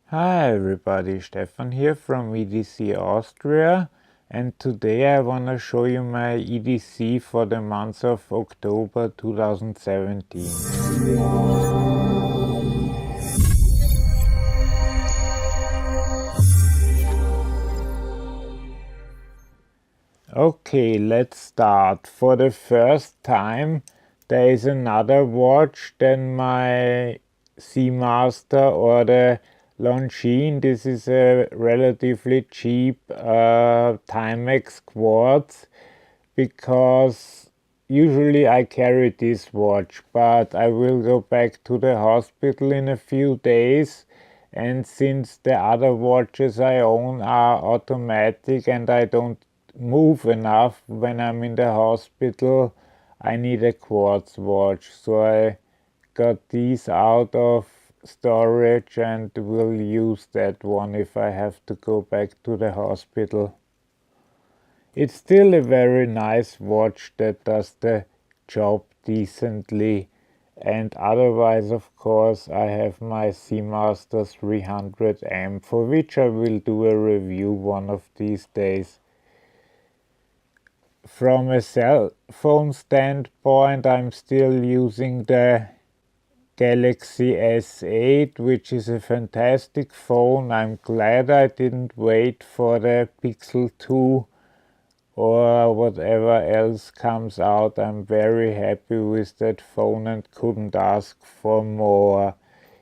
Hi everybody, Stefan here from EDC Austria, and today I want to show you my EDC for the month of October 2017. Okay, let's start. For the first time there is another watch than my Seamaster or the Longines. This is a relatively cheap Timex quartz, because usually I carry this watch, but I will go back to the hospital in a few days, and since the other watches I own are automatic and I don't move enough when I'm in the hospital, I need a quartz watch. So I got these out of storage and will use that one if I have to go back to the hospital. It's still a very nice watch that does the job decently, and otherwise, of course, I have my Seamaster 300M, for which I will do a review one of these days. From a cell phone standpoint, I'm still using the Galaxy S8, which is a fantastic phone. I'm glad I didn't wait for the Pixel 2 or whatever else comes out. I'm very happy with that phone and couldn't ask for more.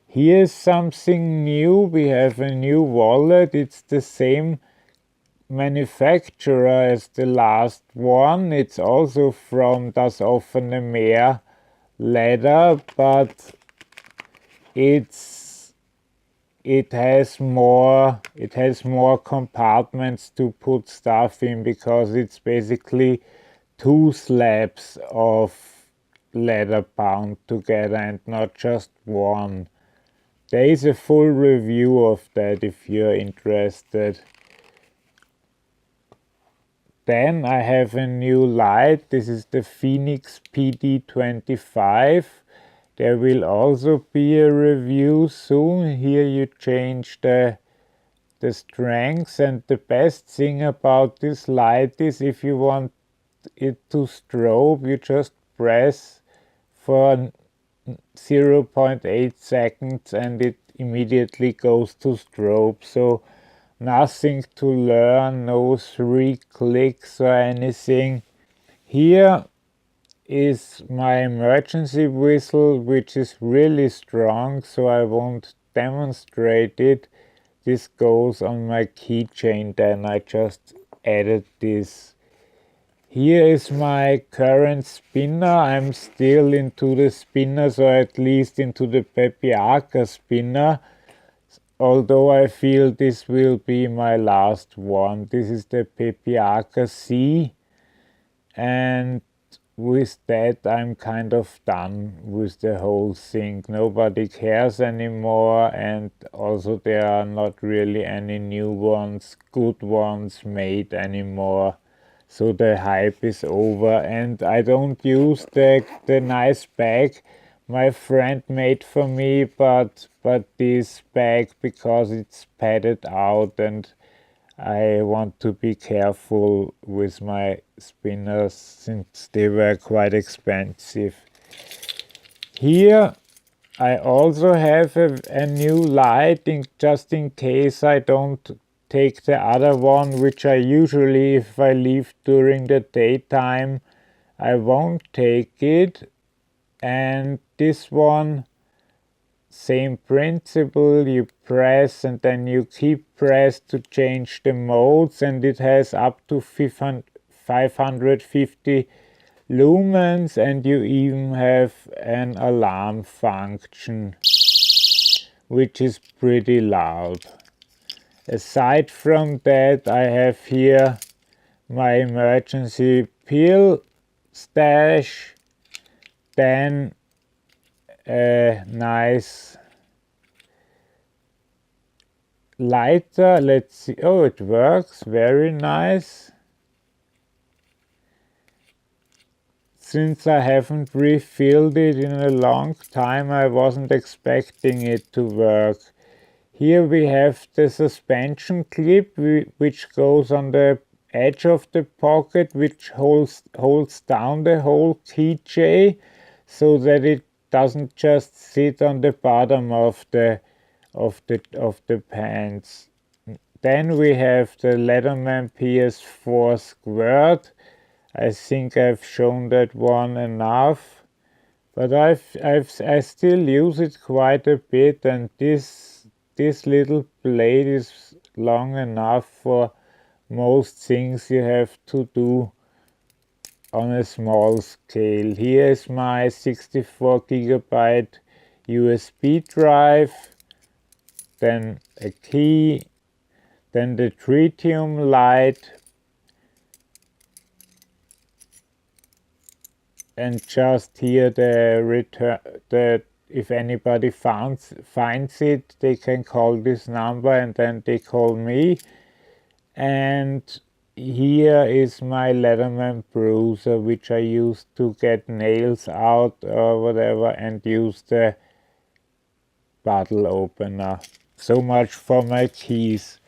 Here's something new. We have a new wallet. It's the same manufacturer as the last one. It's also from Das offene Meer leather, but it has more compartments to put stuff in, because it's basically two slabs of leather bound together and not just one. There is a full review of that if you're interested. Then I have a new light. This is the Phoenix PD25. There will also be a review soon. Here you change the strengths, and the best thing about this light is if you want it to strobe, you just press for 0.8 seconds and it immediately goes to strobe. So nothing to learn, no 3 clicks or anything. Here is my emergency whistle, which is really strong, so I won't demonstrate it. This goes on my keychain, then I just added this. Here is my current spinner. I'm still into the spinners, or at least into the Pepiaka spinner, although I feel this will be my last one. This is the Pepiaka C, and with that I'm kind of done with the whole thing. Nobody cares anymore, and also there are not really any new ones, good ones made anymore. So the hype is over, and I don't use the nice bag my friend made for me, but this bag, because it's padded out and I want to be careful with my spinners since they were quite expensive. Here I also have a new light, just in case I don't take the other one, which I usually, if I leave during the daytime, I won't take it. And this one, same principle, you press and then you keep pressed to change the modes, and it has up to 550 lumens, and you even have an alarm function, which is pretty loud. Aside from that, I have here my emergency pill stash, then a nice lighter. Let's see. Oh, it works very nice. Since I haven't refilled it in a long time, I wasn't expecting it to work. Here we have the suspension clip which goes on the edge of the pocket, which holds down the whole keychain so that it doesn't just sit on the bottom of the pants. Then we have the Leatherman PS4 squared. I think I've shown that one enough, but I still use it quite a bit, and this little blade is long enough for most things you have to do on a small scale. Here is my 64 gigabyte USB drive, then a key, then the tritium light, and just here if anybody finds it, they can call this number and then they call me. And here is my Leatherman bruiser, which I use to get nails out or whatever, and use the bottle opener. So much for my keys.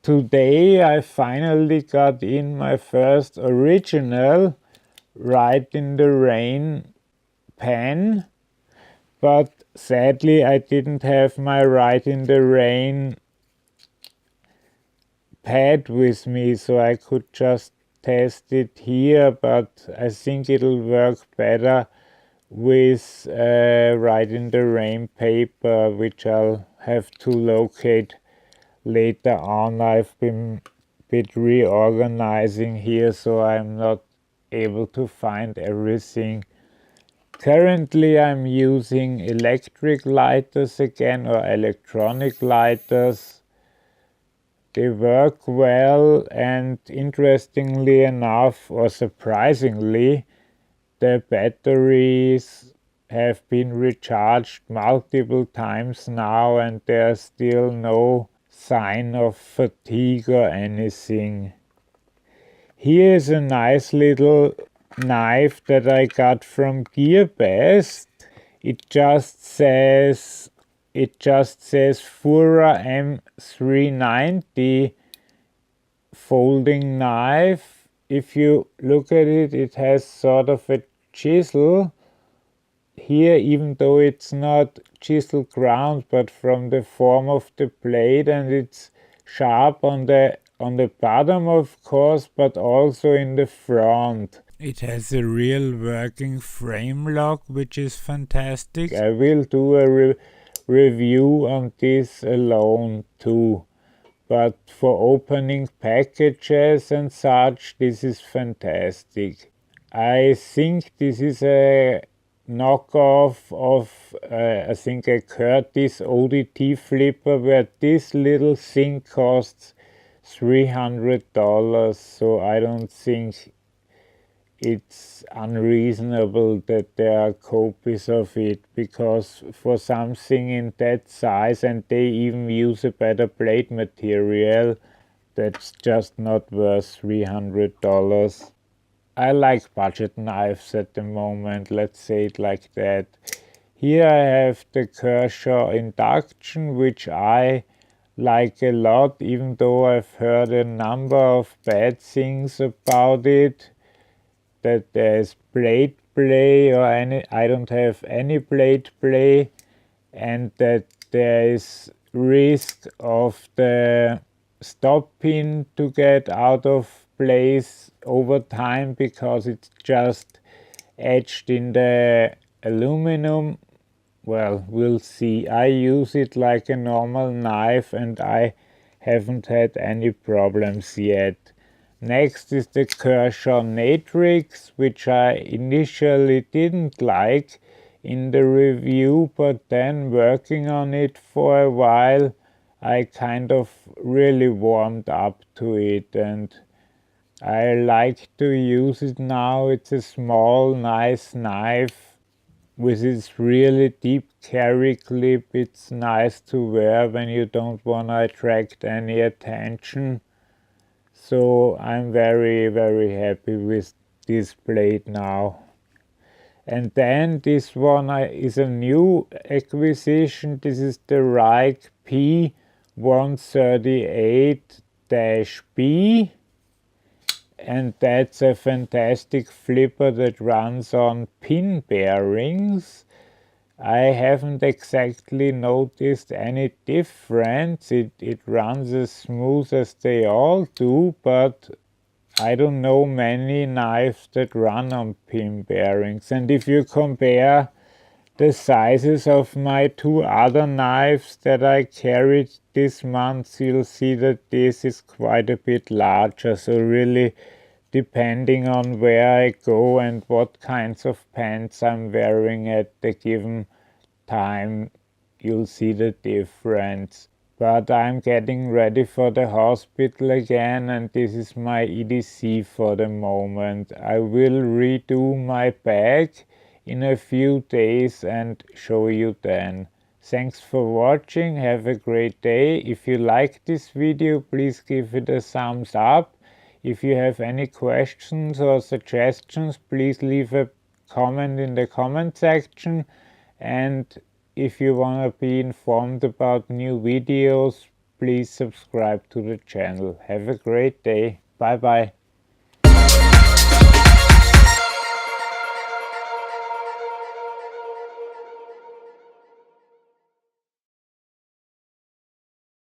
Today I finally got in my first original Write in the Rain pen, but sadly I didn't have my Write in the Rain pad with me, so I could just test it here, but I think it'll work better with Write in the Rain paper, which I'll have to locate later on. I've been a bit reorganizing here, so I'm not able to find everything. Currently I'm using electric lighters again, or electronic lighters. They work well, and interestingly enough, or surprisingly, the batteries have been recharged multiple times now, and there's still no sign of fatigue or anything. Here is a nice little knife that I got from GearBest. It just says Fura M390 folding knife. If you look at it, it has sort of a chisel here, even though it's not chisel ground, but from the form of the blade, and it's sharp on the bottom, of course, but also in the front. It has a real working frame lock, which is fantastic. I will do a review on this alone too, but for opening packages and such, this is fantastic. I think this is a knockoff of I think a Curtis ODT flipper, where this little thing costs $300, so I don't think it's unreasonable that there are copies of it, because for something in that size, and they even use a better blade material, that's just not worth $300. I like budget knives at the moment, let's say it like that. Here I have the Kershaw Induction, which I like a lot, even though I've heard a number of bad things about it, that there's blade play or I don't have any blade play, and that there is risk of the stop pin to get out of place over time, because it's just etched in the aluminum. Well, we'll see. I use it like a normal knife, and I haven't had any problems yet. Next is the Kershaw Natrix, which I initially didn't like in the review, but then working on it for a while, I kind of really warmed up to it, and I like to use it now. It's a small, nice knife with its really deep carry clip. It's nice to wear when you don't want to attract any attention. So I'm very, very happy with this blade now. And then this one is a new acquisition. This is the Reich P 138-B, and that's a fantastic flipper that runs on pin bearings. I haven't exactly noticed any difference. It runs as smooth as they all do, but I don't know many knives that run on pin bearings. And if you compare the sizes of my two other knives that I carried this month, you'll see that this is quite a bit larger. So really, depending on where I go and what kinds of pants I'm wearing at the given time, you'll see the difference. But I'm getting ready for the hospital again, and this is my EDC for the moment. I will redo my bag in a few days and show you then. Thanks for watching, have a great day. If you like this video, please give it a thumbs up. If you have any questions or suggestions, please leave a comment in the comment section. And if you want to be informed about new videos, please subscribe to the channel. Have a great day. Bye bye.